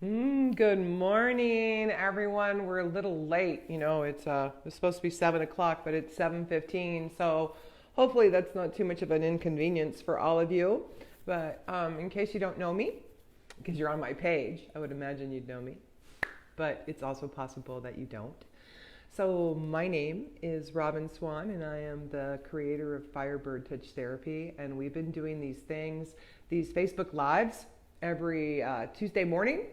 Good morning, everyone. We're a little late. It's supposed to be 7 o'clock, but it's 7:15. So hopefully that's not too much of an inconvenience for all of you. But in case you don't know me, because you're on my page, I would imagine you'd know me. But it's also possible that you don't. So my name is Robin Swan, and I am the creator of Firebird Touch Therapy. And we've been doing these Facebook Lives every Tuesday morning.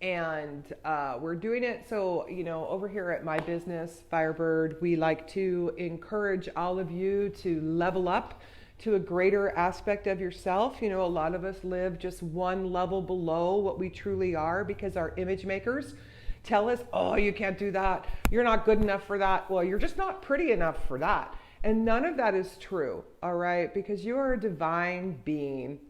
And we're doing it so, over here at my business, Firebird, we like to encourage all of you to level up to a greater aspect of yourself. A lot of us live just one level below what we truly are because our image makers tell us, oh, you can't do that. You're not good enough for that. Well, you're just not pretty enough for that. And none of that is true, all right? Because you are a divine being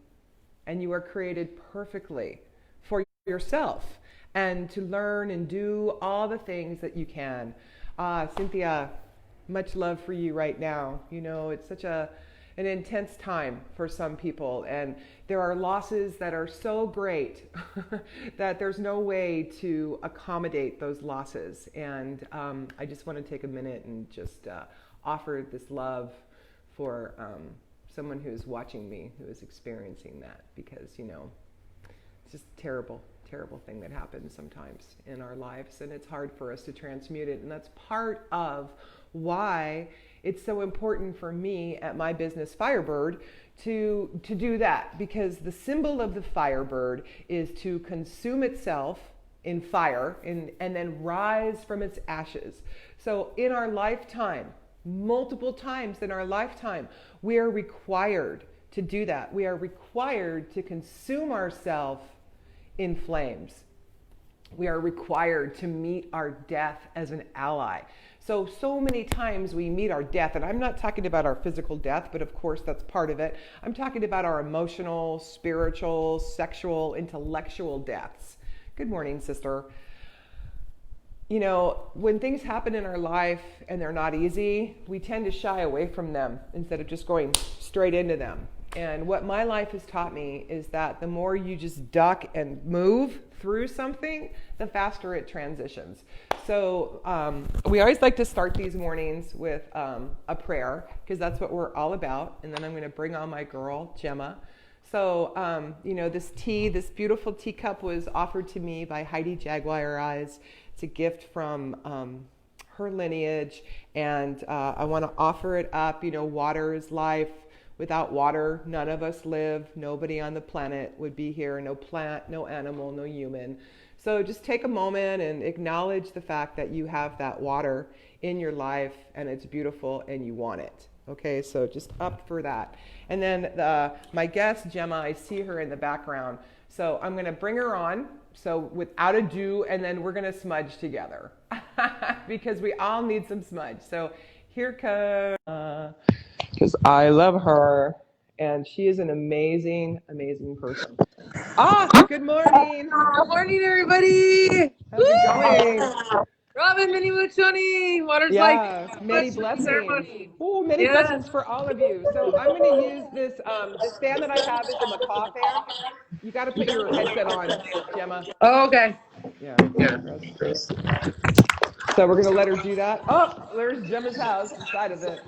and you are created perfectly for yourself and to learn and do all the things that you can. Cynthia, much love for you right now. It's such an intense time for some people, and there are losses that are so great that there's no way to accommodate those losses. And I just want to take a minute and just offer this love for someone who's watching me, who is experiencing that, because it's just terrible thing that happens sometimes in our lives, and it's hard for us to transmute it. And that's part of why it's so important for me at my business Firebird to do that, because the symbol of the Firebird is to consume itself in fire and then rise from its ashes. So in our lifetime, multiple times in our lifetime, we are required to do that. We are required to consume ourselves in flames. We are required to meet our death as an ally. So many times we meet our death, and I'm not talking about our physical death, but of course that's part of it. I'm talking about our emotional, spiritual, sexual, intellectual deaths. Good morning, sister. When things happen in our life and they're not easy, we tend to shy away from them instead of just going straight into them. And what my life has taught me is that the more you just duck and move through something, the faster it transitions. So we always like to start these mornings with a prayer, because that's what we're all about. And then I'm going to bring on my girl, Gemma. So, this beautiful teacup was offered to me by Heidi Jaguar Eyes. It's a gift from her lineage. And I want to offer it up. Water is life. Without water, none of us live. Nobody on the planet would be here. No plant, no animal, no human. So just take a moment and acknowledge the fact that you have that water in your life and it's beautiful and you want it. Okay, so just up for that. And then my guest, Gemma, I see her in the background. So I'm going to bring her on. So without ado, and then we're going to smudge together because we all need some smudge. So here comes... because I love her, and she is an amazing, amazing person. Good morning. Good morning, everybody. How's it going? Robin, many muchoni. Water's Many blessings. ceremony. Oh, many blessings for all of you. So I'm going to use this fan that I have is a macaw fan. You got to put your headset on, Gemma. Oh, okay. Yeah. So we're going to let her do that. Oh, there's Gemma's house inside of it.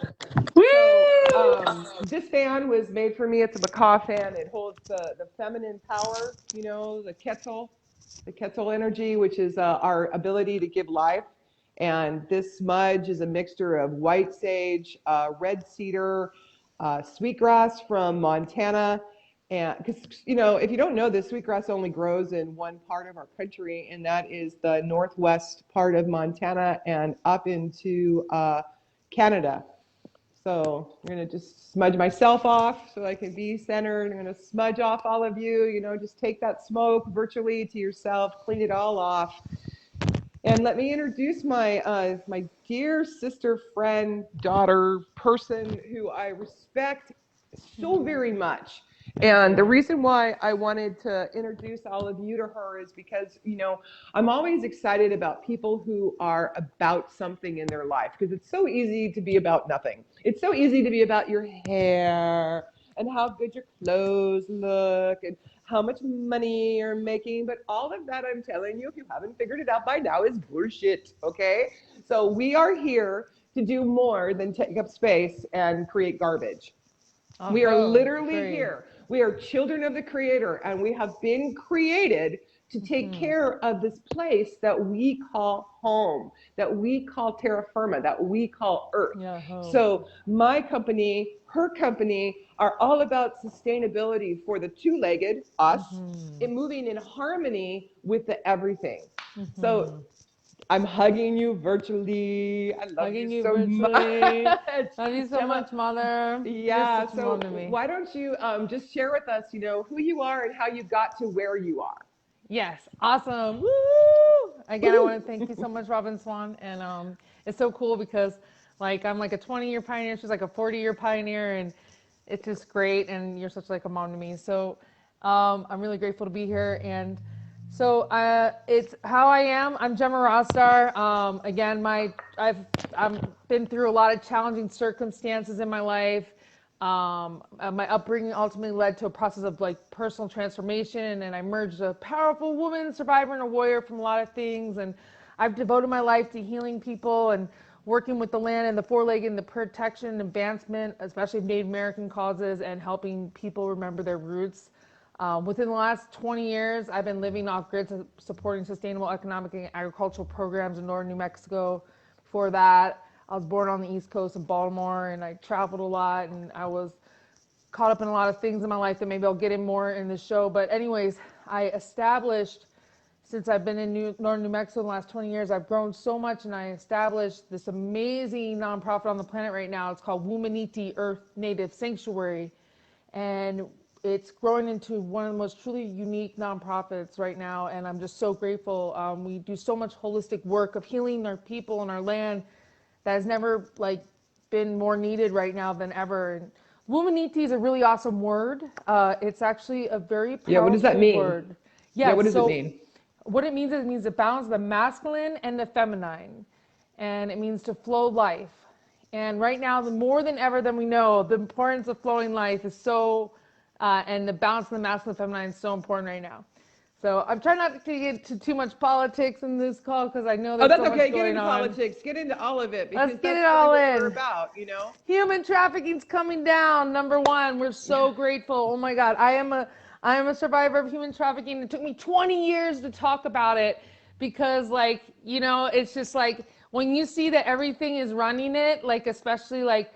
Woo! So this fan was made for me. It's a macaw fan. It holds the feminine power, the Quetzal energy, which is our ability to give life. And this smudge is a mixture of white sage, red cedar, sweetgrass from Montana. And because, if you don't know this, sweetgrass only grows in one part of our country, and that is the northwest part of Montana and up into Canada. So I'm going to just smudge myself off so I can be centered. I'm going to smudge off all of you, just take that smoke virtually to yourself, clean it all off. And let me introduce my my dear sister, friend, daughter, person who I respect so very much. And the reason why I wanted to introduce all of you to her is because, I'm always excited about people who are about something in their life, because it's so easy to be about nothing. It's so easy to be about your hair and how good your clothes look and how much money you're making, but all of that, I'm telling you, if you haven't figured it out by now, is bullshit, okay? So we are here to do more than take up space and create garbage. We are literally here. We are children of the Creator, and we have been created to take care of this place that we call home, that we call terra firma, that we call Earth. Yeah, home. So my company, her company, are all about sustainability for the two-legged, us, and moving in harmony with the everything. So I'm hugging you virtually. I love you so virtually. much. Love you so Gemma, much, Mother. yeah, You're such a so mom to me. why don't you just share with us, who you are and how you got to where you are. Yes, awesome. Woo! Again, I want to thank you so much, Robin Swan. And it's so cool because I'm like a 20-year pioneer. She's like a 40-year pioneer, and it's just great. And you're such like a mom to me. So I'm really grateful to be here. And so it's how I am. I'm Gemma Rostar. Again, I've been through a lot of challenging circumstances in my life. My upbringing ultimately led to a process of personal transformation, and I emerged a powerful woman, survivor, and a warrior from a lot of things. And I've devoted my life to healing people and working with the land and the four-legged and the protection and advancement, especially of Native American causes, and helping people remember their roots. Within the last 20 years, I've been living off-grid, supporting sustainable economic and agricultural programs in northern New Mexico. Before that, I was born on the East Coast of Baltimore, and I traveled a lot, and I was caught up in a lot of things in my life that maybe I'll get in more in the show. But anyways, I established, since I've been in northern New Mexico in the last 20 years, I've grown so much, and I established this amazing nonprofit on the planet right now. It's called Wumaniti Earth Native Sanctuary, and it's growing into one of the most truly unique nonprofits right now, and I'm just so grateful. We do so much holistic work of healing our people and our land that has never been more needed right now than ever. And Wumaniti is a really awesome word. It's actually a very powerful what does that mean? word. Yeah, what does it mean? What it means is it means the balance of the masculine and the feminine, and it means to flow life. And right now, more than ever than we know, the importance of flowing life is so, and the balance of the masculine and feminine is so important right now. So I'm trying not to get into too much politics in this call because I know there's so much going on. Get into politics. Get into all of it because Let's get that's it all really what in. we're about, Human trafficking's coming down. Number one, we're so grateful. Oh my God, I am a survivor of human trafficking. It took me 20 years to talk about it because it's just when you see that everything is running it, especially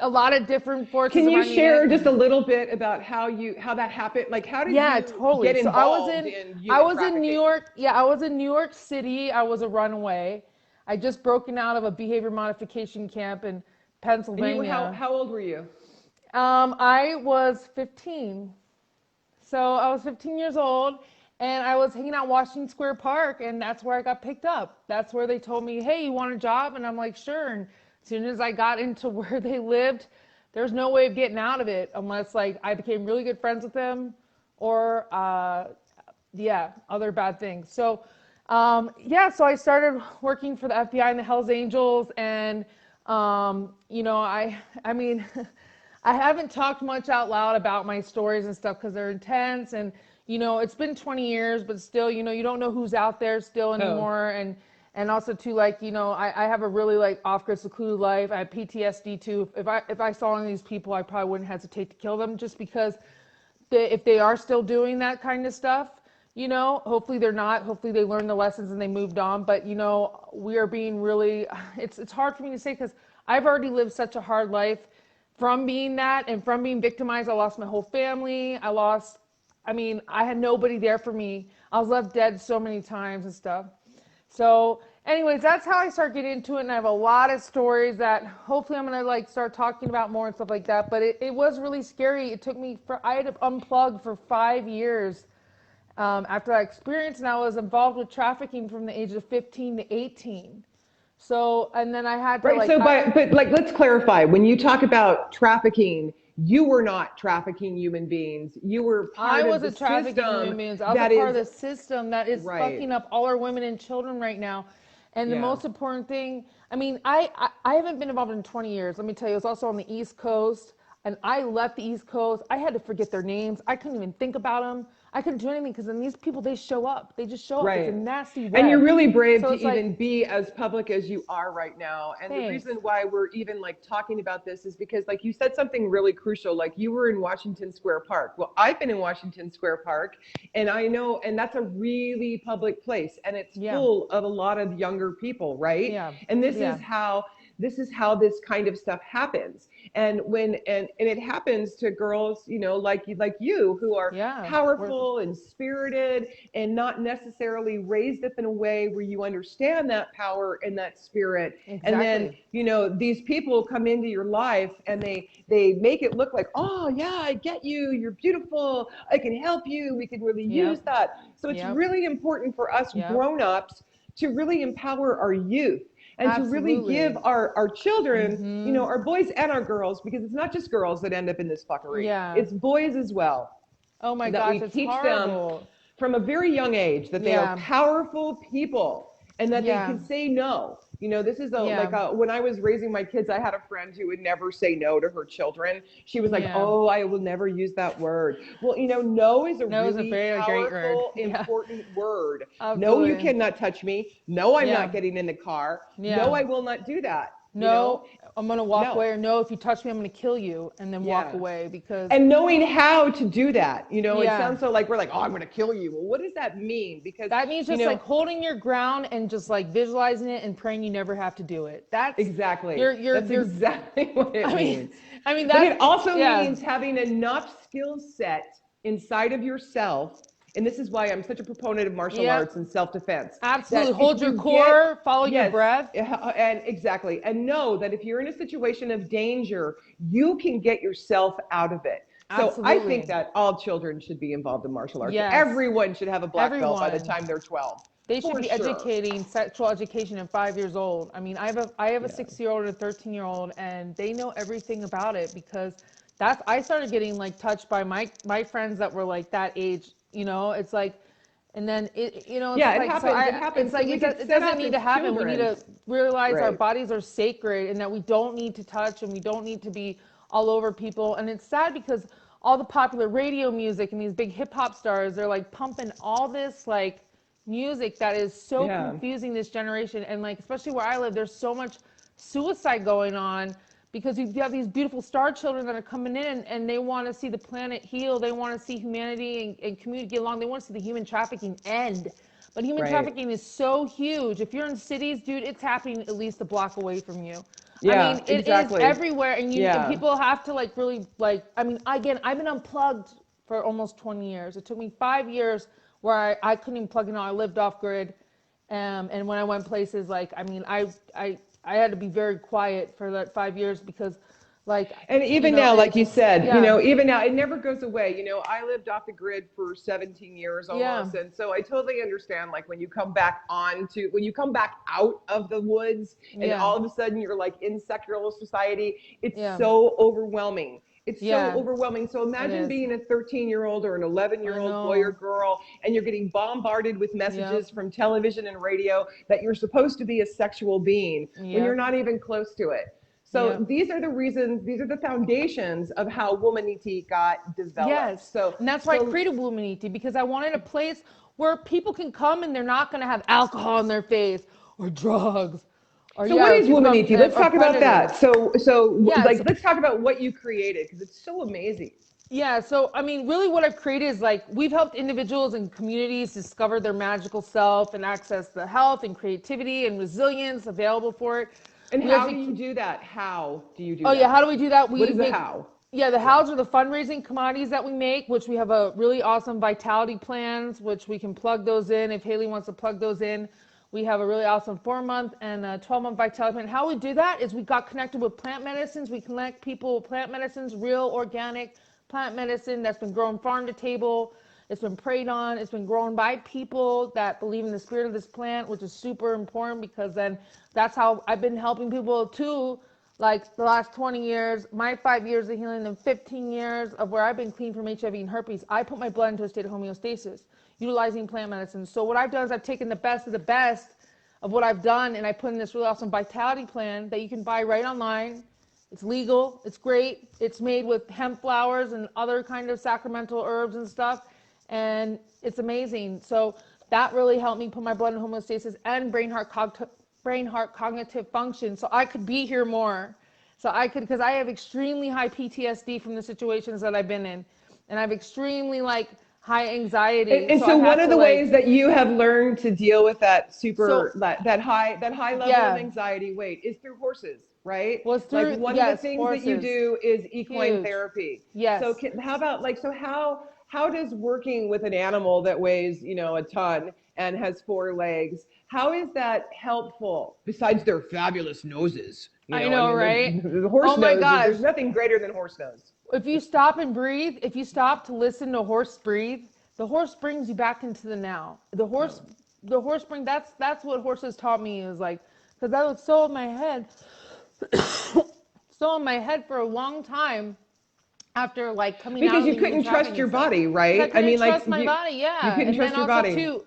a lot of different forces. Can you share just a little bit about how that happened? How did you totally. get involved in human I was trafficking? in New York. Yeah, I was in New York City. I was a runaway. I just broken out of a behavior modification camp in Pennsylvania. And how old were you? I was 15. So I was 15 years old, and I was hanging out in Washington Square Park, and that's where I got picked up. That's where they told me, hey, you want a job? And I'm like, sure. And as soon as I got into where they lived, there's no way of getting out of it unless I became really good friends with them or other bad things. So so I started working for the FBI and the Hells Angels, and I mean I haven't talked much out loud about my stories and stuff because they're intense, and it's been 20 years, but still you don't know who's out there still anymore. And also too, I have a really off-grid secluded life. I have PTSD too. If I saw any of these people, I probably wouldn't hesitate to kill them just because if they are still doing that kind of stuff, hopefully they're not. Hopefully they learned the lessons and they moved on. But we are being really. It's hard for me to say because I've already lived such a hard life from being that and from being victimized. I lost my whole family. I had nobody there for me. I was left dead so many times and stuff. So anyways, that's how I started getting into it, and I have a lot of stories that hopefully I'm going to start talking about more and stuff like that. But it was really scary. It took me I had to unplug for 5 years after that experience, and I was involved with trafficking from the age of 15 to 18. So, and then I had to but let's clarify. When you talk about trafficking, you were not trafficking human beings. You were part of the system. I was a trafficking human beings. I was a part of the system that is fucking up all our women and children right now. And the most important thing, I haven't been involved in 20 years. Let me tell you, it's also on the East Coast. And I left the East Coast. I had to forget their names. I couldn't even think about them. I couldn't do anything because then these people, they show up. They just show up. It's a Right. nasty web. And you're really brave So to it's like, even be as public as you are right now. And the thanks. reason why we're even like talking about this is because like you said something really crucial, like you were in Washington Square Park. Well, I've been in Washington Square Park and I know, and that's a really public place and it's Yeah. full of a lot of younger people, right? Yeah. And this Yeah. is how this kind of stuff happens. And it happens to girls, you know, like you who are Yeah. powerful and spirited and not necessarily raised up in a way where you understand that power and that spirit. Exactly. And then, you know, these people come into your life and they make it look like, oh yeah, I get you, you're beautiful, I can help you, we can really use that. So it's really important for us grown-ups to really empower our youth and to really give our children, you know, our boys and our girls, because it's not just girls that end up in this fuckery. Yeah. It's boys as well. Oh my that gosh, we it's teach horrible. them from a very young age that they are powerful people and that they can say no. You know, this is when I was raising my kids, I had a friend who would never say no to her children. She was like, oh, I will never use that word. Well, you know, no is a really powerful, important word. No, you cannot touch me. No, I'm not getting in the car. No, I will not do that. No, you know? I'm going to walk away, or no, if you touch me, I'm going to kill you, and then walk away because. And knowing how to do that, you know, it sounds so like we're like, oh, I'm going to kill you. Well, what does that mean? Because that means just like holding your ground and just like visualizing it and praying you never have to do it. That's exactly. That's exactly what it means. I mean, but it also means having enough skill set inside of yourself. And this is why I'm such a proponent of martial arts and self-defense. Absolutely. Hold your core, follow your breath. And exactly. And know that if you're in a situation of danger, you can get yourself out of it. So I think that all children should be involved in martial arts. Yes. Everyone should have a black belt by the time they're 12. They should be educating sexual education at 5 years old. I mean, I have a 6-year-old and a 13-year-old, and they know everything about it because I started getting like touched by my friends that were like that age. You know, it's like, and then it happens. It happens. It's like it doesn't need to happen. We need to realize our bodies are sacred and that we don't need to touch and we don't need to be all over people. And it's sad because all the popular radio music and these big hip hop stars, they're like pumping all this like music that is so confusing this generation. And like, especially where I live, there's so much suicide going on. Because you have these beautiful star children that are coming in and they want to see the planet heal. They want to see humanity and community get along. They want to see the human trafficking end. But human trafficking is so huge. If you're in cities, dude, it's happening at least a block away from you. Yeah, I mean, it is everywhere. And and people have to like really like, I mean, again, I've been unplugged for almost 20 years. It took me 5 years where I couldn't even plug in. I lived off grid. And when I went places, like, I mean, I had to be very quiet for that 5 years because like, and even now, like you said, you know, even now it never goes away. You know, I lived off the grid for 17 years almost. And so I totally understand, like when you come back out of the woods and all of a sudden you're like in secular society, it's so overwhelming. It's so overwhelming. So imagine being a 13-year-old or an 11-year-old boy or girl, and you're getting bombarded with messages from television and radio that you're supposed to be a sexual being when you're not even close to it. So these are the reasons, these are the foundations of how Wumaniti got developed. Yes. And that's why I created Wumaniti, because I wanted a place where people can come and they're not going to have alcohol in their face or drugs. So what is Wumaniti? Let's talk about that. So let's talk about what you created, because it's so amazing. Yeah, so I mean, really what I've created is like, we've helped individuals and communities discover their magical self and access the health and creativity and resilience available for it. And how do you do that? How do you do that? Oh yeah, how do we do that? What is the how? Yeah, the hows are the fundraising commodities that we make, which we have a really awesome vitality plans, which we can plug those in if Haley wants to plug those in. We have a really awesome 4-month and a 12-month vitality plan. How we do that is we got connected with plant medicines. We connect people with plant medicines, real organic plant medicine that's been grown farm to table. It's been preyed on. It's been grown by people that believe in the spirit of this plant, which is super important because then that's how I've been helping people too. Like the last 20 years, my 5 years of healing, and 15 years of where I've been clean from HIV and herpes, I put my blood into a state of homeostasis, utilizing plant medicine. So what I've done is I've taken the best of the best of what I've done, and I put in this really awesome vitality plan that you can buy right online. It's legal. It's great. It's made with hemp flowers and other kind of sacramental herbs and stuff, and it's amazing. So that really helped me put my blood in homeostasis and brain heart cognitive function, so I could be here more. So I could, because I have extremely high PTSD from the situations that I've been in, and I have extremely like high anxiety. And so one of the ways that you have learned to deal with that that high level of anxiety, is through horses, right? Was through, like one of the things horses. that you do is equine Huge. therapy. Yes. So how about how does working with an animal that weighs, a ton and has 4 legs, how is that helpful besides their fabulous noses? I know, right? The horse Oh my nose, gosh. there's nothing greater than horse nose. If you stop and breathe, if you stop to listen to a horse breathe, the horse brings you back into the now. The horse bring, that's what horses taught me, is like, because that was so in my head, so in my head for a long time after like coming out. Because you couldn't trust your body, right? I couldn't trust my body, yeah. You couldn't trust your body. Too,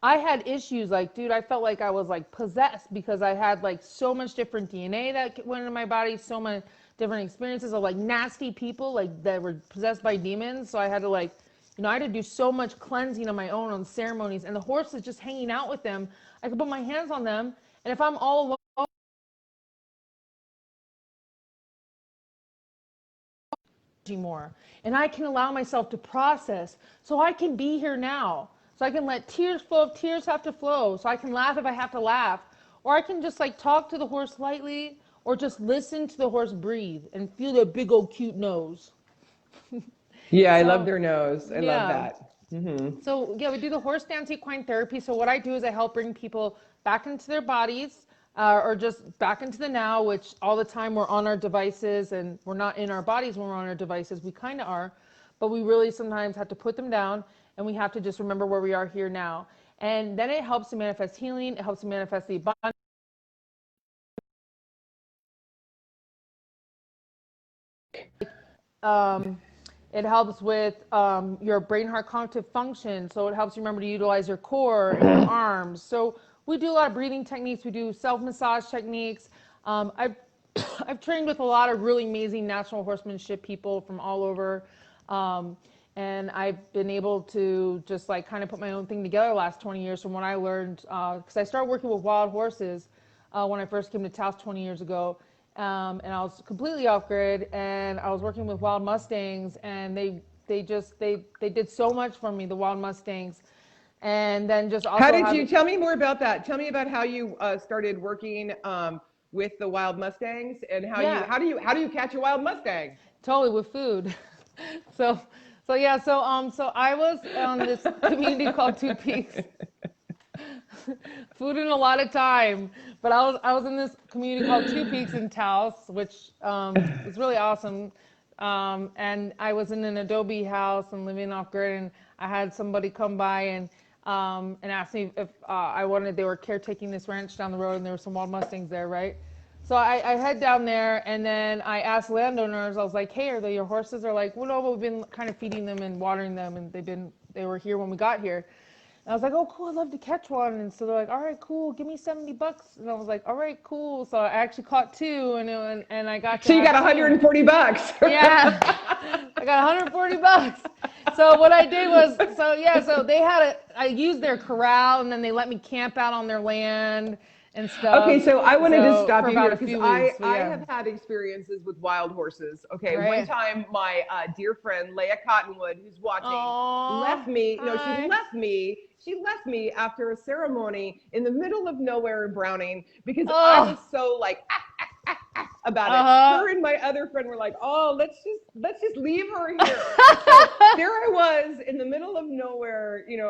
I had issues, like, dude, I felt like I was like possessed because I had like so much different DNA that went into my body, so many different experiences of like nasty people like that were possessed by demons. So I had to like, I had to do so much cleansing on my own on ceremonies, and the horses, just hanging out with them, I could put my hands on them, and if I'm all alone more, and I can allow myself to process, so I can be here now, so I can let tears flow if tears have to flow, so I can laugh if I have to laugh, or I can just like talk to the horse lightly, or just listen to the horse breathe and feel their big old cute nose. Yeah, I love their nose. I love that. Mm-hmm. So yeah, we do the horse dance equine therapy. So what I do is I help bring people back into their bodies, or just back into the now, which all the time we're on our devices and we're not in our bodies when we're on our devices. We kind of are, but we really sometimes have to put them down, and we have to just remember where we are here now. And then it helps to manifest healing. It helps to manifest the abundance. It helps with your brain heart cognitive function. So it helps you remember to utilize your core and your arms. So we do a lot of breathing techniques. We do self-massage techniques. I've trained with a lot of really amazing natural horsemanship people from all over. And I've been able to just like kind of put my own thing together the last 20 years from what I learned. Because I started working with wild horses when I first came to Taos 20 years ago. And I was completely off grid, and I was working with wild Mustangs, and they did so much for me, the wild Mustangs. And then just also, how did you tell me more about that? Tell me about how you started working with the wild Mustangs, and how do you catch a wild Mustang? Totally, with food. So I was on this community called Two Peaks. Food and a lot of time, but I was in this community called Two Peaks in Taos, which was really awesome. And I was in an adobe house and living off grid, and I had somebody come by and ask me if I wanted. They were caretaking this ranch down the road, and there were some wild Mustangs there, right? So I head down there, and then I asked landowners. I was like, "Hey, are they your horses?" They're like, "Well, no, but we've been kind of feeding them and watering them, and they were here when we got here." And I was like, "Oh, cool, I'd love to catch one." And so they're like, "All right, cool, give me $70." And I was like, "All right, cool." So I actually caught 2, and I got. So you got $140. Yeah, I got $140. So what I did was, so they had I used their corral, and then they let me camp out on their land and stuff. Okay, so I wanted to stop you here because I have had experiences with wild horses. Okay, right. One time my dear friend Leah Cottonwood, who's watching, left me. No, she left me. She left me after a ceremony in the middle of nowhere in Browning because I was so like about it. Her and my other friend were like, "Oh, let's just leave her here." So there I was in the middle of nowhere, and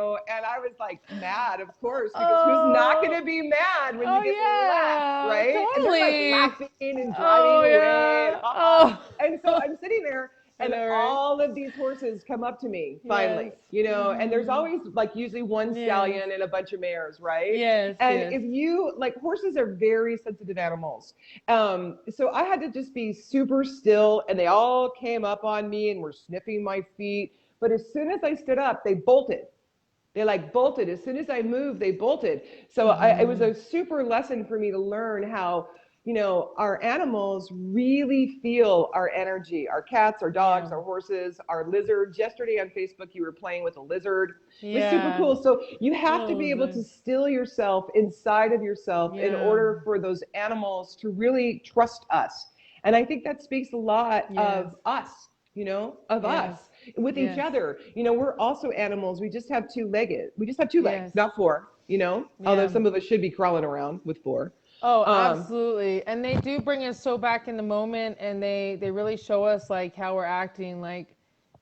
I was like mad, of course, because who's not going to be mad when you get left, right? Totally. And they're like laughing and driving away. And so I'm sitting there. And all of these horses come up to me finally, and there's always like usually one stallion and a bunch of mares, right? Yes. And if you like, horses are very sensitive animals. So I had to just be super still, and they all came up on me and were sniffing my feet. But as soon as I stood up, they bolted. They like bolted. As soon as I moved, they bolted. So it was a super lesson for me to learn how our animals really feel our energy. Our cats, our dogs, Yeah. our horses, our lizards. Yesterday on Facebook, you were playing with a lizard. It was super Yeah. cool. So you have to Oh, be able to good. still yourself inside of yourself in Yeah. order for those animals to really trust us. And I think that speaks a lot Yes. of us, of us Yes. with each Yes. other. We're also animals. We just have two-legged. We just have two legs, Yes. not four, although Yeah. some of us should be crawling around with four. Oh, Um, absolutely. And they do bring us so back in the moment, and they really show us like how we're acting, like,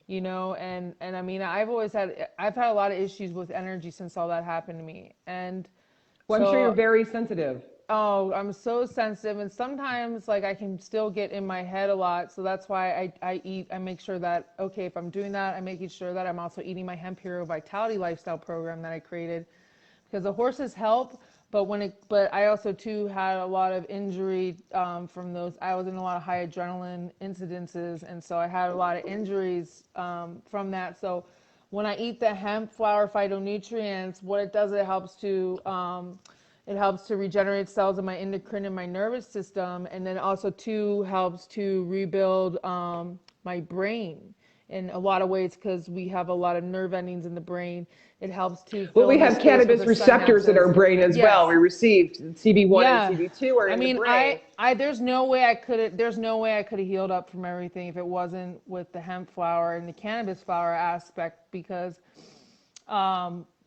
and I mean, I've had a lot of issues with energy since all that happened to me. And well, I'm sure you're so, very sensitive. oh, I'm so sensitive, and sometimes like I can still get in my head a lot. So that's why I make sure that, okay, if I'm doing that, I'm making sure that I'm also eating my Hemp Hero Vitality lifestyle program that I created, because the horses help, but I also too had a lot of injury from those. I was in a lot of high adrenaline incidences, and so I had a lot of injuries from that. So when I eat the hemp flower phytonutrients, what it does, it helps to regenerate cells in my endocrine and my nervous system, and then also too helps to rebuild my brain in a lot of ways, because we have a lot of nerve endings in the brain. It helps to Well, fill we in the have space with cannabis the receptors in our synapses. brain as well. Yes. We received CB1 and Yeah. CB2 are I in the mean, brain. there's no way I could have healed up from everything if it wasn't with the hemp flower and the cannabis flower aspect, because,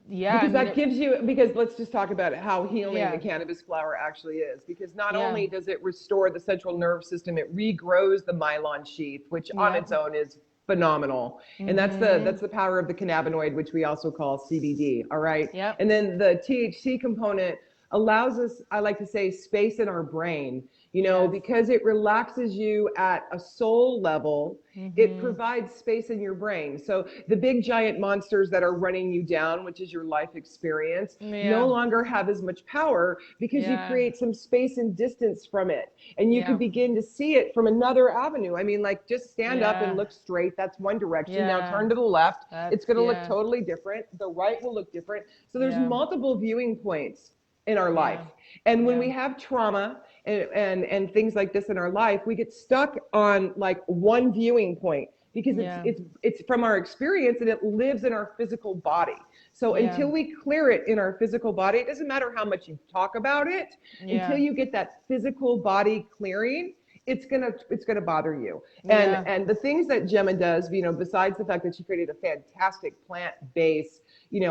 yeah, I Because mean, that gives you, because let's just talk about how healing the yeah, cannabis flower actually is. Because not yeah, only does it restore the central nerve system, it regrows the myelin sheath, which on yep, its own is phenomenal. And mm-hmm, that's the power of the cannabinoid, which we also call CBD. All right. yep, And then the THC component allows us, I like to say, space in our brain, yes, because it relaxes you at a soul level. It mm-hmm, provides space in your brain. So the big giant monsters that are running you down, which is your life experience, no yeah, longer have as much power, because you yeah, create some space and distance from it. And you can yeah, begin to see it from another avenue. I mean, like, just stand up and yeah, look straight. That's one direction. Now yeah, turn to the left. It's that's, going to look yeah, totally different. The right will look different. So there's yeah, multiple viewing points in our life. yeah, And when yeah, we have trauma and things like this in our life, we get stuck on like one viewing point, because yeah, it's from our experience, and it lives in our physical body. So yeah, until we clear it in our physical body, it doesn't matter how much you talk about it, until yeah, you get that physical body clearing, it's gonna bother you. And yeah, and the things that Gemma does, besides the fact that she created a fantastic plant-based,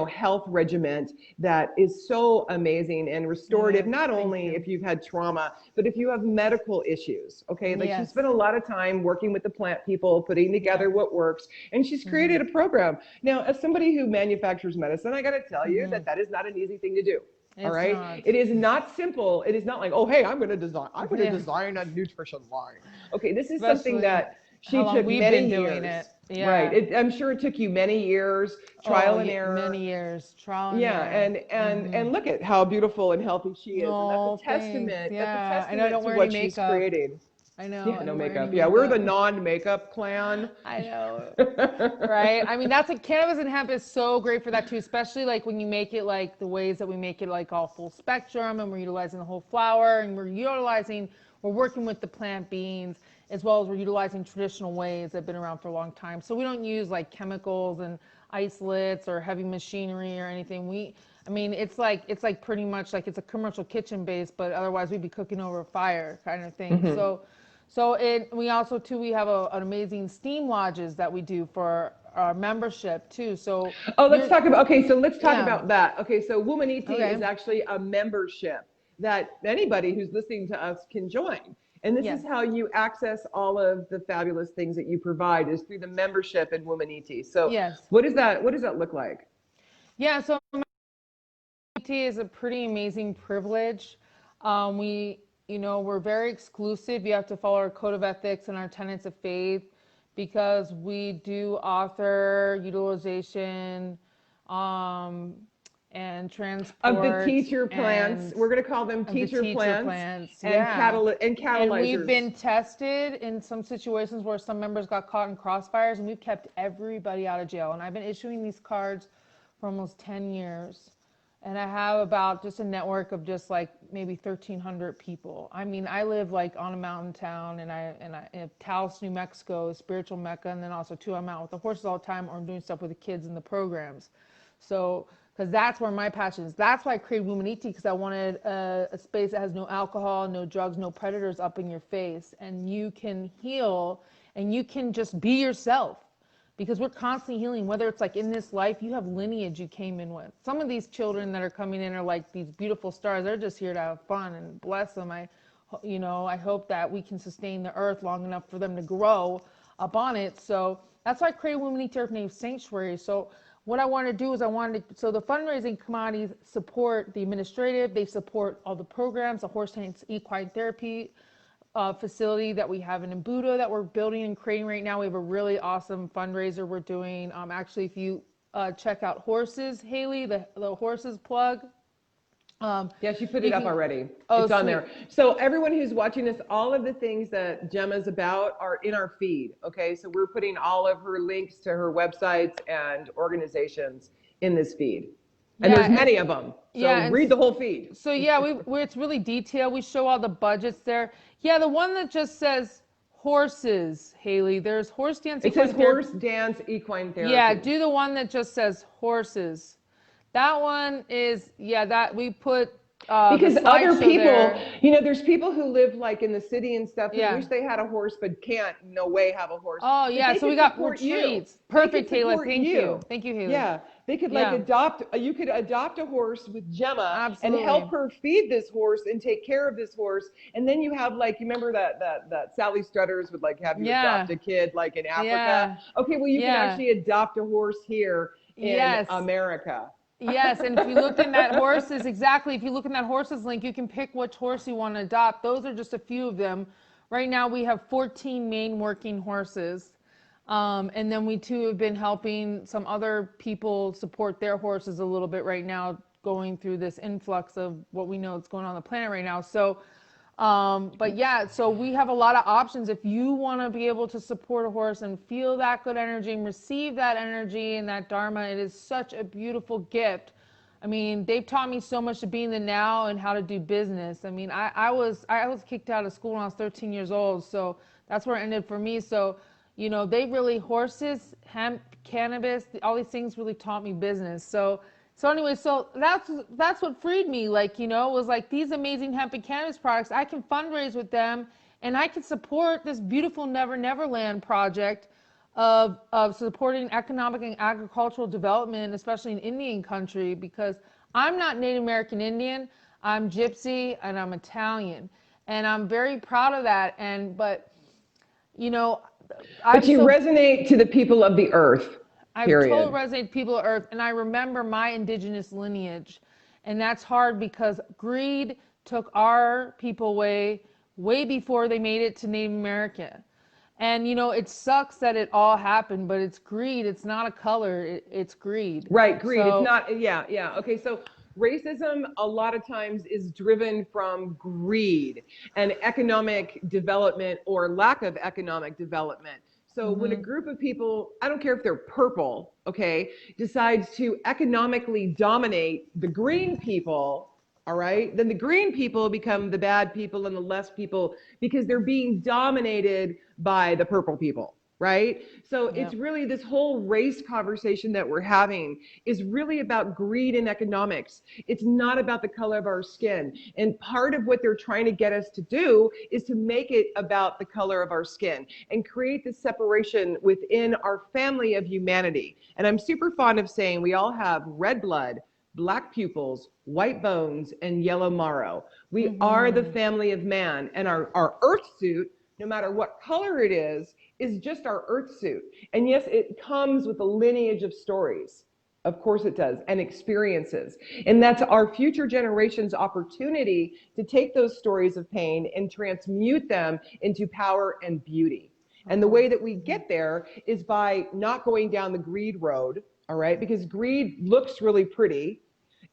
health regimen that is so amazing and restorative, yeah, not thank only you. if you've had trauma, but if you have medical issues. Okay, like, she Yes, spent a lot of time working with the plant people, putting together yep, what works, and she's mm-hmm, created a program. Now, as somebody who manufactures medicine, I got to tell you mm-hmm. that that is not an easy thing to do. All It's right. not. It is not simple. It is not like, oh, hey, I'm going to Yeah. design a nutrition line. Okay. This is something Especially that how she long took we've been many doing it. years. Right. Yeah. I'm sure it took you many years, Oh, trial and many error. years, trial and Yeah. error. And look at how beautiful and healthy she is. And that's a Oh, thanks. testament. That's a Yeah. I know I testament don't to wear any what she's makeup. creating. I know Yeah. I No don't wear any makeup. Yeah. We're the makeup. non-makeup clan. I know. Right? I mean, that's like cannabis and hemp is so great for that too, especially like when you make it like the ways that we make it, like all full spectrum, and we're utilizing the whole flower, and we're working with the plant beans, as well as we're utilizing traditional ways that have been around for a long time. So we don't use like chemicals and isolates or heavy machinery or anything. I mean, it's like pretty much like it's a commercial kitchen base, but otherwise we'd be cooking over a fire kind of thing. Mm-hmm. We also too, we have an amazing steam lodges that we do for our membership too. So Oh, you're, let's talk yeah, about that. Okay, so Wumaniti is okay, actually a membership that anybody who's listening to us can join. And this yes, is how you access all of the fabulous things that you provide, is through the membership in Wumaniti. So yes, what does that look like? yeah. So membership is a pretty amazing privilege. We're very exclusive. You have to follow our code of ethics and our tenets of faith, because we do author utilization, um, and Of the transport teacher plants, and we're going to call them of the teacher teacher plants plants. and Yeah. And we've catalyzers. been tested in some situations where some members got caught in crossfires, and we've kept everybody out of jail. And I've been issuing these cards for almost 10 years. and I have about just a network of just like maybe 1,300 people. I mean, I live like on a mountain town, and I in Taos, New Mexico, spiritual mecca, and then also too, I'm out with the horses all the time, or I'm doing stuff with the kids in the programs. So, because that's where my passion is. That's why I created Wumaniti, because I wanted a space that has no alcohol, no drugs, no predators up in your face, and you can heal, and you can just be yourself. Because we're constantly healing, whether it's like in this life, you have lineage you came in with. Some of these children that are coming in are like these beautiful stars. They're just here to have fun, and bless them. I hope that we can sustain the earth long enough for them to grow up on it. So that's why I created Wumaniti Earth Native Sanctuary. So what I wanted to do is so the fundraising commodities support the administrative, they support all the programs, the horse and equine therapy facility that we have in Buddha that we're building and creating right now. We have a really awesome fundraiser we're doing. Actually, if you check out Horses, Haley, the Horses plug. Yes, you put it up already. Oh, it's on sweet. there. So everyone who's watching this, all of the things that Gemma's about are in our feed. Okay, so we're putting all of her links to her websites and organizations in this feed. And Yeah, there's many of them. So read the whole feed. So yeah, it's really detailed. We show all the budgets there. Yeah, the one that just says horses, Haley. There's horse dance. It says horse dance equine therapy. Yeah, do the one that just says horses. That one is, that we put because other people, there. There's people who live like in the city and stuff who wish they had a horse but can't, no way, have a horse. Oh yeah, so we got retreats. Perfect, Taylor. Thank you, Haley. Yeah, they could you could adopt a horse with Gemma. Absolutely. And help her feed this horse and take care of this horse. And then you have you remember that Sally Strutters would have you adopt a kid like in Africa. Yeah. Okay, well you can actually adopt a horse here in America. Yes, and if you look in that if you look in that horses link, you can pick which horse you want to adopt. Those are just a few of them. Right now we have 14 main working horses. And then we too have been helping some other people support their horses a little bit right now, going through this influx of what we know is going on the planet right now. So, so we have a lot of options. If you want to be able to support a horse and feel that good energy and receive that energy and that dharma, it is such a beautiful gift. I mean, they've taught me so much to be in the now and how to do business. I mean, I was kicked out of school when I was 13 years old, so that's where it ended for me. So, horses, hemp, cannabis, all these things really taught me business. So anyway, that's what freed me. Was like these amazing hemp and cannabis products. I can fundraise with them, and I can support this beautiful Neverland project of supporting economic and agricultural development, especially in Indian country, because I'm not Native American Indian. I'm Gypsy and I'm Italian, and I'm very proud of that. But you resonate to the people of the earth. I totally resonate with people of Earth, and I remember my indigenous lineage, and that's hard because greed took our people away way before they made it to Native America. And it sucks that it all happened, but it's greed. It's not a color. It's greed. Right, greed. So, it's not. Yeah. Okay, so racism a lot of times is driven from greed and economic development or lack of economic development. So when a group of people, I don't care if they're purple, okay, decides to economically dominate the green people, all right, then the green people become the bad people and the less people because they're being dominated by the purple people, right? So it's really this whole race conversation that we're having is really about greed and economics. It's not about the color of our skin. And part of what they're trying to get us to do is to make it about the color of our skin and create this separation within our family of humanity. And I'm super fond of saying we all have red blood, black pupils, white bones, and yellow marrow. We are the family of man, and our earth suit, no matter what color it is just our earth suit. And yes, it comes with a lineage of stories. Of course it does, and experiences. And that's our future generations' opportunity to take those stories of pain and transmute them into power and beauty. And the way that we get there is by not going down the greed road, all right? Because greed looks really pretty,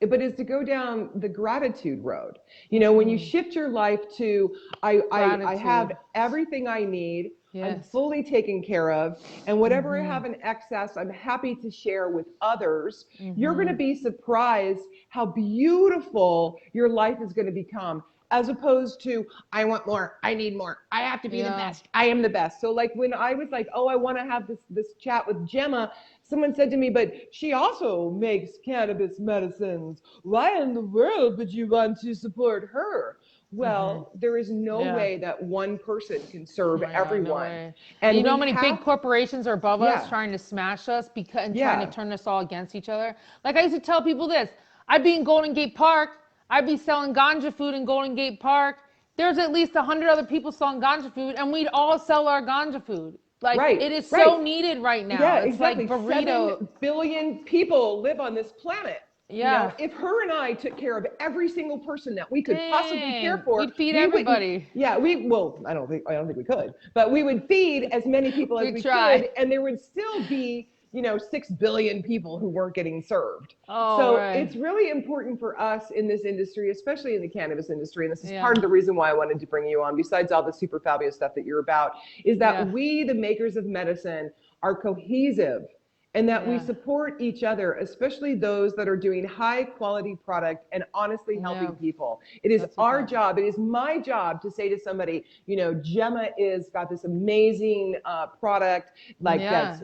but is to go down the gratitude road. When you shift your life to, I have everything I need, I'm Yes. fully taken care of. And whatever I have in excess, I'm happy to share with others. You're going to be surprised how beautiful your life is going to become, as opposed to, I want more, I need more, I have to be the best, I am the best. So like when I was like, oh, I want to have this chat with Gemma, someone said to me, but she also makes cannabis medicines. Why in the world would you want to support her? Well, there is no way that one person can serve everyone. No way. And you know we how many big corporations are above us trying to smash us and trying to turn us all against each other? Like I used to tell people this. I'd be in Golden Gate Park. I'd be selling ganja food in Golden Gate Park. There's at least 100 other people selling ganja food, and we'd all sell our ganja food. Like it is so needed right now. Yeah, it's exactly. like burrito. 7 billion people live on this planet. Yeah. You know, if her and I took care of every single person that we could possibly care for, we'd feed everybody. Yeah, I don't think we could, but we would feed as many people as we could, and there would still be, 6 billion people who weren't getting served. So it's really important for us in this industry, especially in the cannabis industry, and this is part of the reason why I wanted to bring you on, besides all the super fabulous stuff that you're about, is that we, the makers of medicine, are cohesive, and that we support each other, especially those that are doing high quality product and honestly helping people. It is our job, it is my job to say to somebody, Gemma got this amazing product, that's,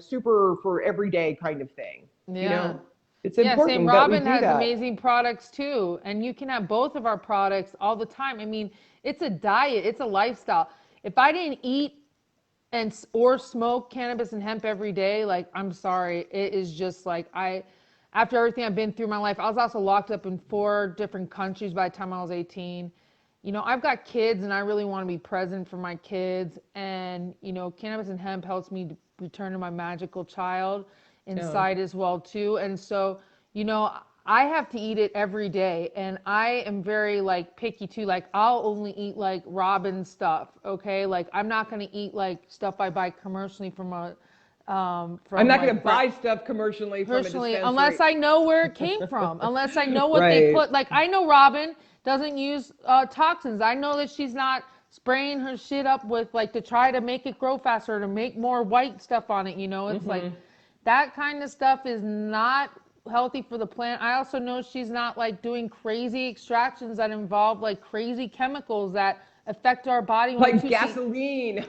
super for everyday kind of thing. It's important same. that Robin we do has that. amazing products too, and you can have both of our products all the time. I mean, it's a diet, it's a lifestyle. If I didn't eat or smoke cannabis and hemp every day, like, I'm sorry, it is just like, after everything I've been through in my life, I was also locked up in 4 different countries by the time I was 18. I've got kids and I really want to be present for my kids, and cannabis and hemp helps me to return to my magical child inside as well too. And so I have to eat it every day, and I am very picky too. Like, I'll only eat Robin stuff, okay? Like, I'm not going to eat stuff I buy commercially from a I'm not going to buy stuff commercially from a dispensary unless I know where it came from, unless I know what they put. Like, I know Robin doesn't use toxins. I know that she's not spraying her shit up with to try to make it grow faster, to make more white stuff on it. It's like that kind of stuff is not healthy for the plant. I also know she's not doing crazy extractions that involve crazy chemicals that affect our body. Like gasoline.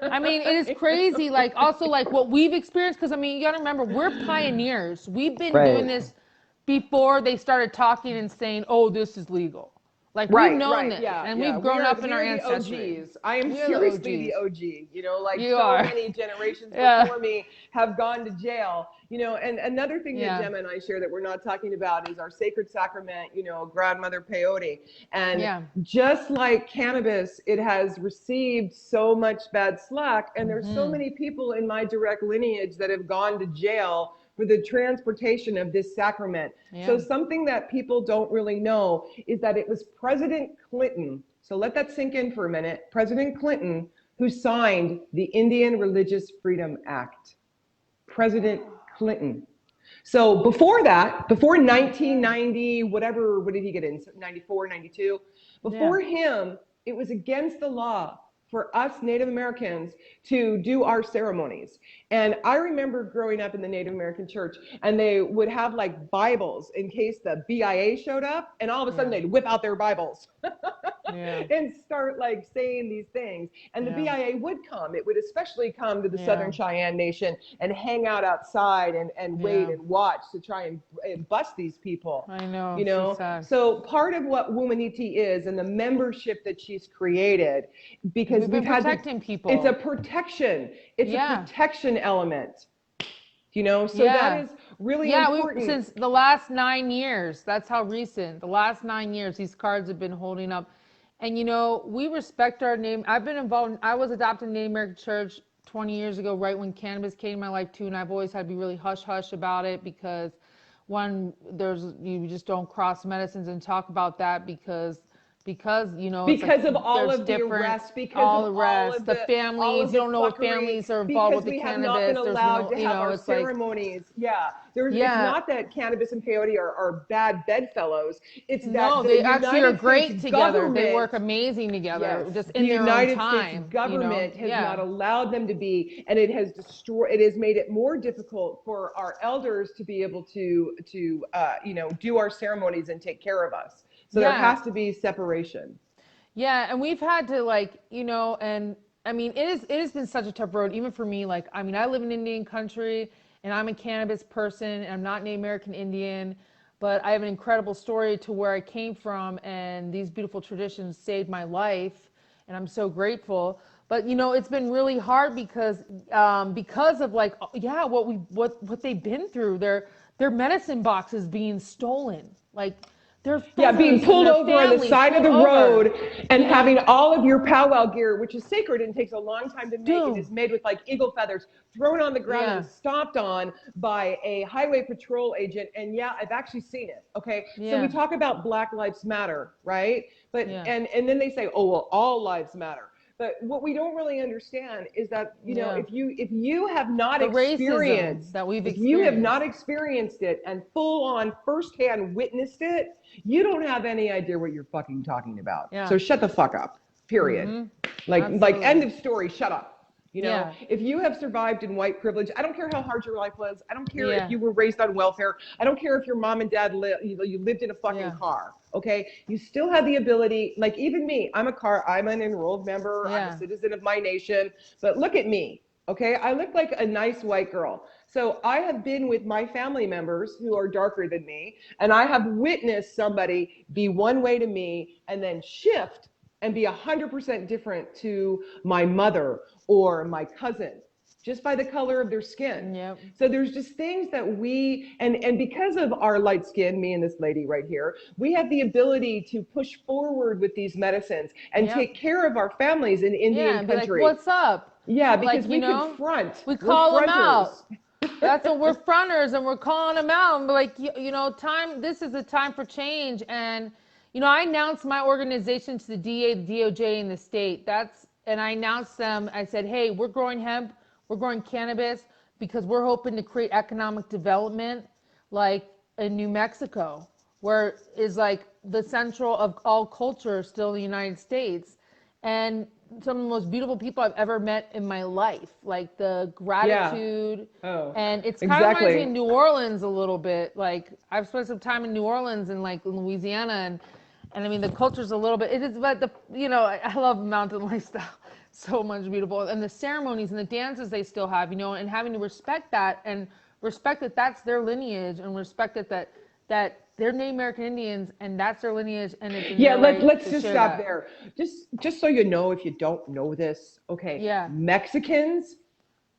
I mean, it is crazy. Also what we've experienced, because I mean, you gotta remember, we're pioneers. We've been doing this before they started talking and saying, oh, this is legal. We've known this, and we've grown up in our ancestry. OGs. I am seriously the OG. Many generations before me have gone to jail. And another thing that Gemma and I share that we're not talking about is our sacred sacrament, grandmother peyote. And just like cannabis, it has received so much bad slack, and there's so many people in my direct lineage that have gone to jail for the transportation of this sacrament. So something that people don't really know is that it was President Clinton, so let that sink in for a minute, President Clinton, who signed the Indian Religious Freedom Act. President Clinton. So before that, before 1990, whatever, what did he get in, 94, 92? Before him, it was against the law for us Native Americans to do our ceremonies. And I remember growing up in the Native American church, and they would have Bibles in case the BIA showed up, and all of a sudden they'd whip out their Bibles and start saying these things. And the BIA would come. It would especially come to the Southern Cheyenne Nation and hang out outside and wait and watch to try and bust these people. I know. So sad. So part of what Wumaniti is, and the membership that she's created, because we've been protecting people. It's a protection. It's a protection element. So that is really important. Since the last 9 years, that's how recent. The last 9 years, these cards have been holding up. And we respect our name. I've been involved. I was adopted in the Native American church 20 years ago, right when cannabis came in my life too. And I've always had to be really hush-hush about it, because one, you just don't cross medicines and talk about that, because because it's because of all there's of the different arrests, because all of the all rest, of the all families. of You the don't know what fuckery, families are involved because with the we have not been cannabis. There's allowed no, to have our it's like, ceremonies. Yeah, it's yeah. not that cannabis and peyote are bad bedfellows. It's that No, the they actually are United States great together. They government, work amazing together, yes, just the in their own United States time. government has Yeah. not allowed them to be, and it has destroyed. It has made it more difficult for our elders to be able to do our ceremonies and take care of us. So there Yeah. has to be separation. Yeah, and we've had to and I mean it has been such a tough road even for me. Like, I mean, I live in Indian country and I'm a cannabis person and I'm not Native American Indian, but I have an incredible story to where I came from, and these beautiful traditions saved my life, and I'm so grateful. But it's been really hard because of what they've been through. Their medicine boxes being stolen, like their Yeah, being pheasants and pulled their over on the families side of pulled the over. road and having all of your powwow gear, which is sacred and takes a long time to make, and Dude. is made with like eagle feathers, thrown on the ground Yeah. and stomped on by a highway patrol agent. And yeah, I've actually seen it. Okay, so we Yeah. talk about Black Lives Matter, right? But Yeah. and then they say, oh well, all lives matter. But what we don't really understand is that Yeah. if you have not The racism experienced that we've if you have not experienced. experienced it and full on firsthand witnessed it, you don't have any idea what you're fucking talking about. Yeah. So shut the fuck up. Period. Like Absolutely. end of story, shut up. Yeah. If you have survived in white privilege, I don't care how hard your life was. I don't care Yeah. if you were raised on welfare. I don't care if your mom and dad you lived in a fucking Yeah. car. Okay, you still have the ability. Like even me, I'm an enrolled member. I'm Yeah. a citizen of my nation. But look at me. Okay, I look like a nice white girl. So I have been with my family members who are darker than me, and I have witnessed somebody be one way to me and then shift and be 100% different to my mother or my cousin, just by the color of their skin. Yep. So there's just things that and because of our light skin, me and this lady right here, we have the ability to push forward with these medicines and Yep. take care of our families in Indian and be country. like, what's up? Yeah, because Like, we confront. We call them out. We're That's what we're fronters, and we're calling them out. And we're like, time. This is a time for change. And I announced my organization to the DA, the DOJ, and the state. And I announced them. I said, hey, we're growing hemp, we're growing cannabis because we're hoping to create economic development, like in New Mexico, where is like the central of all culture still in the United States. And some of the most beautiful people I've ever met in my life, like the gratitude. Yeah. Oh, and it's kind of reminds me of New Orleans a little bit. Like, I've spent some time in New Orleans and like in Louisiana, and I mean the culture's a little bit. It is, but I love mountain lifestyle, so much beautiful, and the ceremonies and the dances they still have, and having to respect that and respect that that's their lineage, and respect that they're Native American Indians and that's their lineage, and it's let's just stop there. Just so you know, if you don't know this, okay. Yeah. Mexicans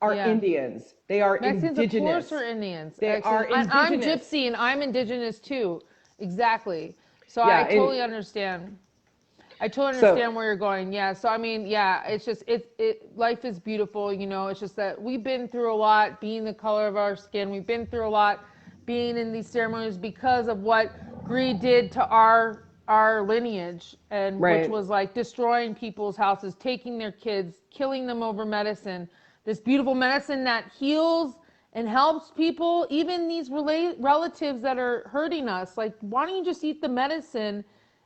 are Indians. They are Mexicans, indigenous. of course, are Indians. They are indigenous. I'm Gypsy and I'm indigenous too. Exactly. So Yeah, I totally understand. I totally understand where you're going. Yeah. So I mean, yeah, it's just life is beautiful, it's just that we've been through a lot being the color of our skin. We've been through a lot being in these ceremonies because of what greed did to our lineage, and which was like destroying people's houses, taking their kids, killing them over medicine. This beautiful medicine that heals and helps people, even these relatives that are hurting us. Like, why don't you just eat the medicine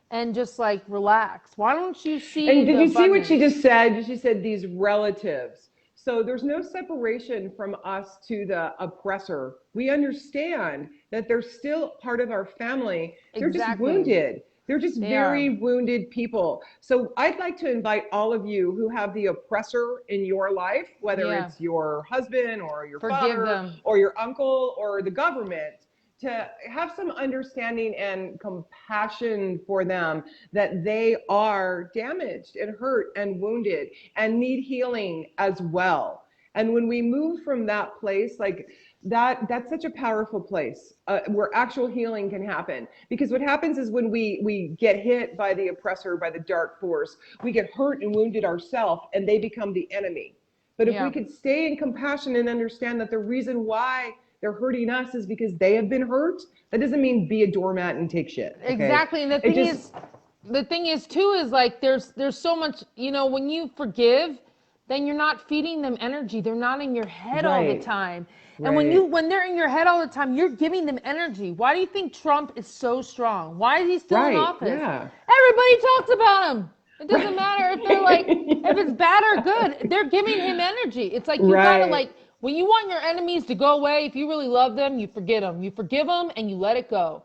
and just like relax? Why don't you see? And did you see what she just said? She said these relatives. So there's no separation from us to the oppressor. We understand that they're still part of our family. They're just wounded. They're just very wounded people. So I'd like to invite all of you who have the oppressor in your life, whether it's your husband or your father or your uncle or the government, to have some understanding and compassion for them, that they are damaged and hurt and wounded and need healing as well. And when we move from that place, like that's such a powerful place where actual healing can happen. Because what happens is when we get hit by the oppressor, by the dark force, we get hurt and wounded ourselves, and they become the enemy. But if we could stay in compassion and understand that the reason why they're hurting us is because they have been hurt, that doesn't mean be a doormat and take shit. Okay? Exactly. And the thing is, the thing is too is like there's so much, when you forgive, then you're not feeding them energy. They're not in your head all the Right. time. And Right. when they're in your head all the time, you're giving them energy. Why do you think Trump is so strong? Why is he still in Right. office? Yeah. Everybody talks about him. It doesn't matter if they're like, if Right. it's bad or good, they're giving him energy. It's like you gotta Right. like, when you want your enemies to go away, if you really love them, you forget them. You forgive them and you let it go.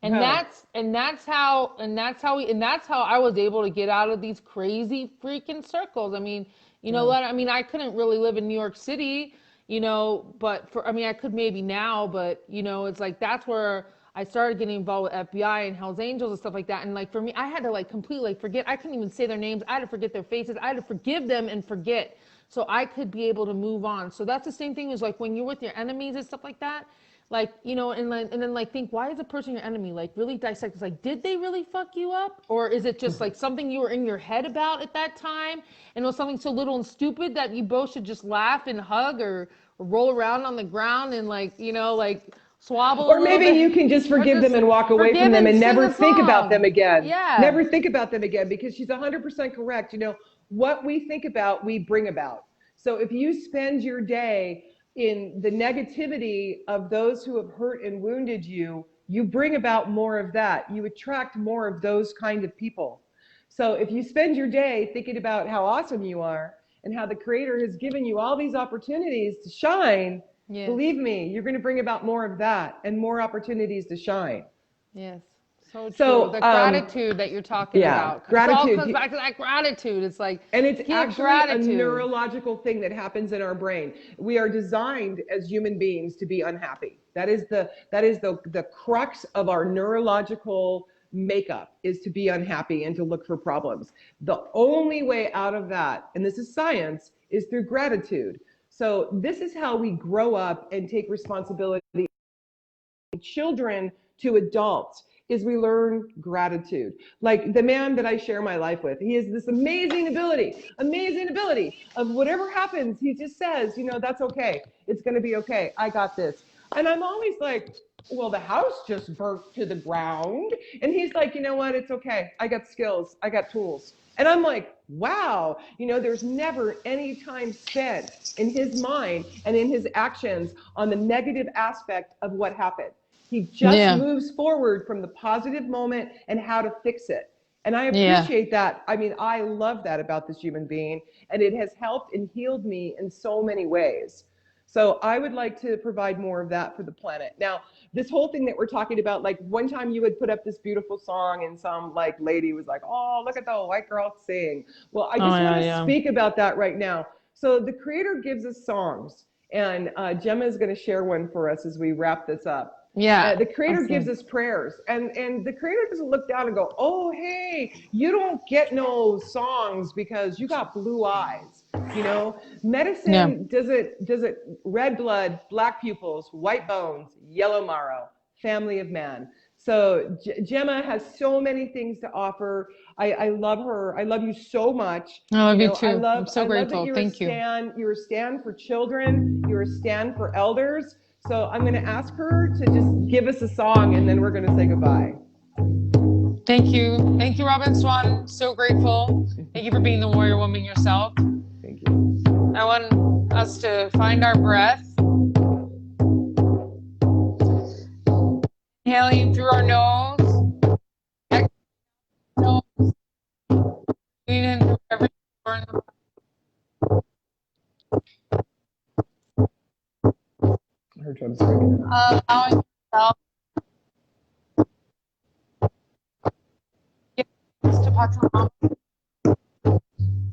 And Huh. that's how I was able to get out of these crazy freaking circles. I mean, Yeah. I couldn't really live in New York City, but I could maybe now, but it's like that's where I started getting involved with FBI and Hell's Angels and stuff like that. And like for me, I had to like completely like forget. I couldn't even say their names. I had to forget their faces. I had to forgive them and forget, so I could be able to move on. So that's the same thing as like when you're with your enemies and stuff like that, like and then like think, why is a person your enemy? Like really dissect. It's like, did they really fuck you up, or is it just like something you were in your head about at that time, and it was something so little and stupid that you both should just laugh and hug, or roll around on the ground and like like swabble a Or little maybe bit, you can just or forgive them just and walk away from forgive them and and sing never a think about them song. again. Yeah. Never think about them again, because she's 100% correct. What we think about, we bring about. So if you spend your day in the negativity of those who have hurt and wounded you, you bring about more of that. You attract more of those kind of people. So if you spend your day thinking about how awesome you are and how the Creator has given you all these opportunities to shine, Yes. believe me, you're going to bring about more of that and more opportunities to shine. Yes. So true. So, The gratitude that you're talking yeah, about. It all comes gratitude. back to that gratitude. It's like, And it's give actually a gratitude. neurological thing that happens in our brain. We are designed as human beings to be unhappy. That is the crux of our neurological makeup, is to be unhappy and to look for problems. The only way out of that, and this is science, is through gratitude. So this is how we grow up and take responsibility, children to adults, is we learn gratitude. Like the man that I share my life with, he has this amazing ability of whatever happens, he just says, that's okay. It's going to be okay. I got this. And I'm always like, well, the house just burnt to the ground. And he's like, you know what? It's okay. I got skills. I got tools. And I'm like, wow, there's never any time spent in his mind and in his actions on the negative aspect of what happened. He just Yeah. moves forward from the positive moment and how to fix it. And I Yeah. appreciate that. I mean, I love that about this human being, and it has helped and healed me in so many ways. So I would like to provide more of that for the planet. Now, this whole thing that we're talking about, like one time you had put up this beautiful song and some like lady was like, oh, look at the white girl sing. Well, I Oh just want yeah, to yeah. speak about that right now. So the Creator gives us songs, and Gemma is going to share one for us as we wrap this up. Yeah. The Creator gives Awesome. us prayers, and the Creator doesn't look down and go, oh, hey, you don't get no songs because you got blue eyes. Yeah. Medicine does it red blood, black pupils, white bones, yellow marrow, family of man. So Gemma has so many things to offer. I love her. I love you so much. I love you I too. I'm love so I love that grateful. you're a Thank you. stand. You're a stand for children. You're a stand for elders. So I'm going to ask her to just give us a song, and then we're going to say goodbye. Thank you. Thank you, Robin Swan. So grateful. Thank you for being the warrior woman yourself. Thank you. I want us to find our breath. Inhaling through our nose. Exhale. Breathing in through every pore in the Her drum's ringing. allowing yourself give thanks to Pachamama.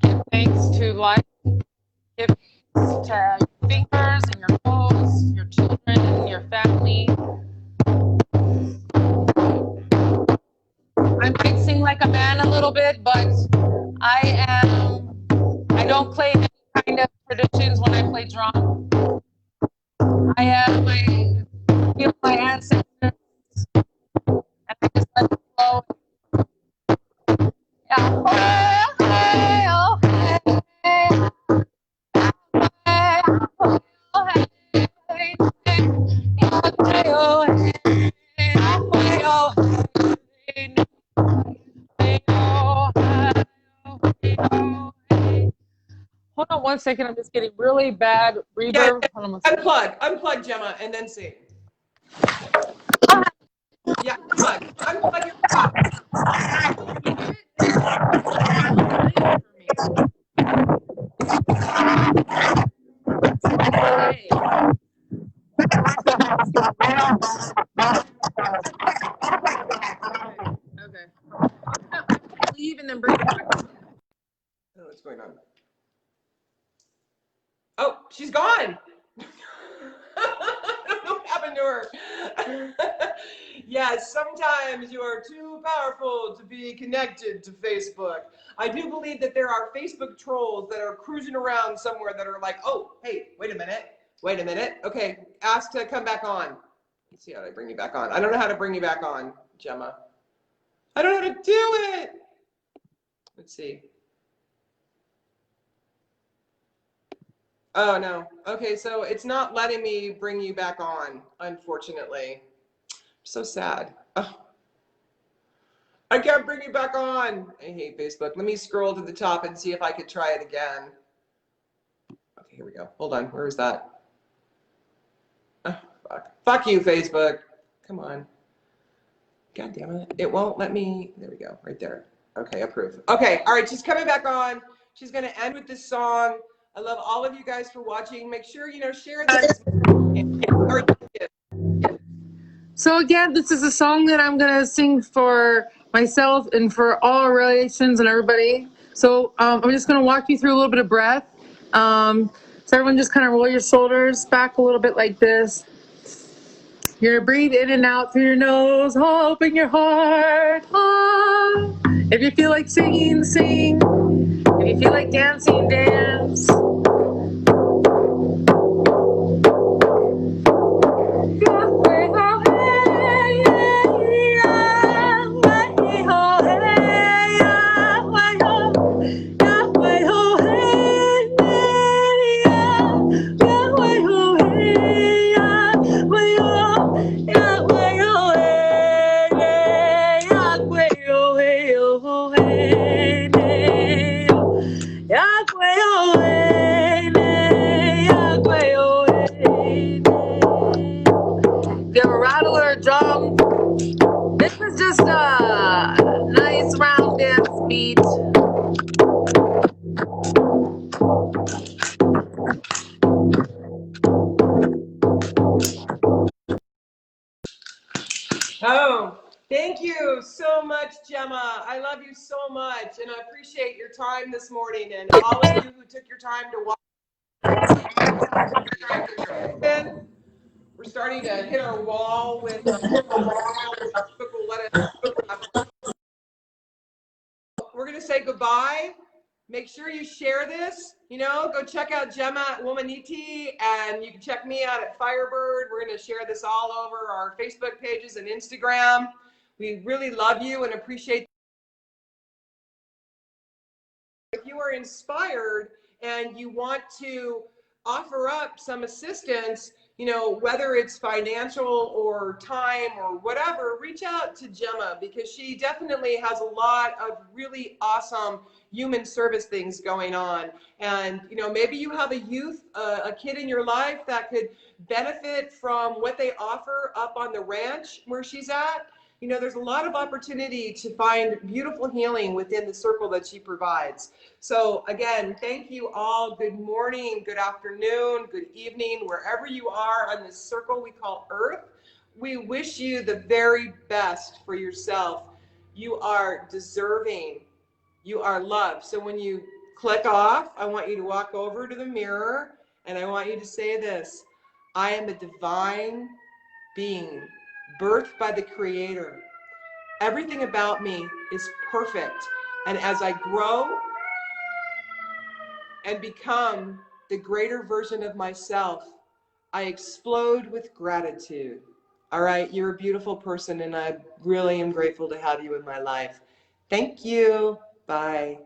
Give thanks to life. Give thanks to your fingers and your toes, your children and your family. I might sing like a man a little bit, but I don't play any kind of traditions when I play drum. I feel my ancestors, and I just let them flow. hold on 1 second. I'm just getting really bad reverb. Yeah, Hold on 1 second. unplug, Gemma, and then sing. Yeah, unplug your stuff. Okay. Leave and then bring it back. I don't know what's going on. Oh, she's gone. I don't know what happened to her. Yes, sometimes you are too powerful to be connected to Facebook. I do believe that there are Facebook trolls that are cruising around somewhere that are like, oh, hey, wait a minute. Okay, ask to come back on. Let's see how I bring you back on. I don't know how to bring you back on, Gemma. I don't know how to do it. Let's see. Oh, no. Okay, so it's not letting me bring you back on, unfortunately. So sad. Oh, I can't bring you back on. I hate Facebook. Let me scroll to the top and see if I could try it again. Okay, here we go. Hold on. Where is that? Oh, fuck. Fuck you, Facebook. Come on. God damn it. It won't let me. There we go. Right there. Okay, approve. Okay, all right. She's coming back on. She's going to end with this song. I love all of you guys for watching. Make sure, share this. So again, this is a song that I'm gonna sing for myself and for all our relations and everybody. So I'm just gonna walk you through a little bit of breath. So everyone just kind of roll your shoulders back a little bit like this. You're gonna breathe in and out through your nose, open your heart. Ah. If you feel like singing, sing. If you feel like dancing, dance. If you have a rattle or a drum, this is just a nice round dance beat. Oh, thank you so much, Gemma. I love you so much, and I appreciate your time this morning, and all of you who took your time to watch. We're starting to hit our wall with we're going to say goodbye. Make sure you share this. Go check out Gemma at Wumaniti, and you can check me out at Firebird. We're going to share this all over our Facebook pages and Instagram. We really love you and appreciate. If you are inspired and you want to offer up some assistance, whether it's financial or time or whatever, reach out to Gemma, because she definitely has a lot of really awesome human service things going on. And, maybe you have a kid in your life that could benefit from what they offer up on the ranch where she's at. There's a lot of opportunity to find beautiful healing within the circle that she provides. So again, thank you all. Good morning, good afternoon, good evening, wherever you are on this circle we call Earth. We wish you the very best for yourself. You are deserving. You are loved. So when you click off, I want you to walk over to the mirror and I want you to say this: I am a divine being, birthed by the Creator. Everything about me is perfect. And as I grow and become the greater version of myself, I explode with gratitude. All right, you're a beautiful person, and I really am grateful to have you in my life. Thank you. Bye.